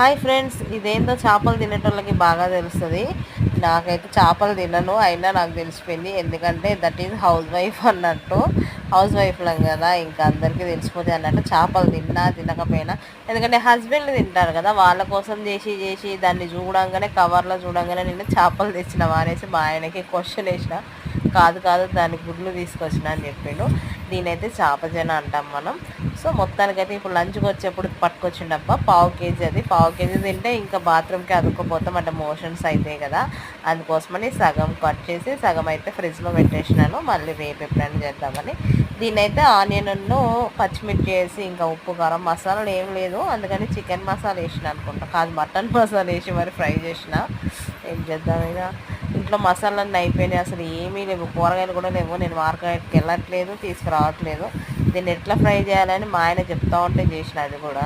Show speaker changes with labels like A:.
A: Hi friends, ఇదేందో చేపలు తినేటోళ్ళకి బాగా తెలుస్తుంది. నాకైతే చేపలు తినను, అయినా నాకు తెలిసిపోయింది. ఎందుకంటే దట్ ఈజ్ హౌస్ వైఫ్ అన్నట్టు. హౌస్ వైఫ్లం కదా, ఇంకా అందరికీ తెలిసిపోతుంది అన్నట్టు. చేపలు తిన్నా తినకపోయినా, ఎందుకంటే హస్బెండ్లు తింటారు కదా, వాళ్ళ కోసం చేసి చేసి దాన్ని చూడంగానే, కవర్లో చూడంగానే నేను చేపలు తెచ్చినావా అనేసి మా ఆయనకి క్వశ్చన్ వేసిన. కాదు కాదు, దాని గుడ్లు తీసుకొచ్చిన అని చెప్పిండు. దీనైతే చేపజన అంటాం మనం. సో మొత్తానికైతే ఇప్పుడు లంచ్కి వచ్చేప్పుడు పట్టుకొచ్చిండబ్బా, ½ కేజీ. అది ½ కేజీ తింటే ఇంకా బాత్రూమ్కి అదుక్కుపోతాం అంటే మోషన్స్ అవుతాయి కదా, అందుకోసమని సగం కట్ చేసి సగం అయితే ఫ్రిడ్జ్లో పెట్టేసినాను. మళ్ళీ రేపు ఎప్పుడైనా చేద్దామని. దీన్నైతే ఆనియన్ను పచ్చిమిర్చి వేసి, ఇంకా ఉప్పు కారం మసాలాలు ఏం లేదు, అందుకని చికెన్ మసాలా వేసిన అనుకుంటా, కాదు మటన్ మసాలా వేసి మరి ఫ్రై చేసిన. ఏం చేద్దాం ఇక, ఇంట్లో మసాలాన్ని అయిపోయినాయి, అసలు ఏమీ లేవు, కూరగాయలు కూడా లేవు. నేను మార్కెట్కి వెళ్ళట్లేదు, తీసుకురావట్లేదు. దీన్ని ఎట్లా ఫ్రై చేయాలని మా ఆయన చెప్తా ఉంటే చేసిన అది కూడా.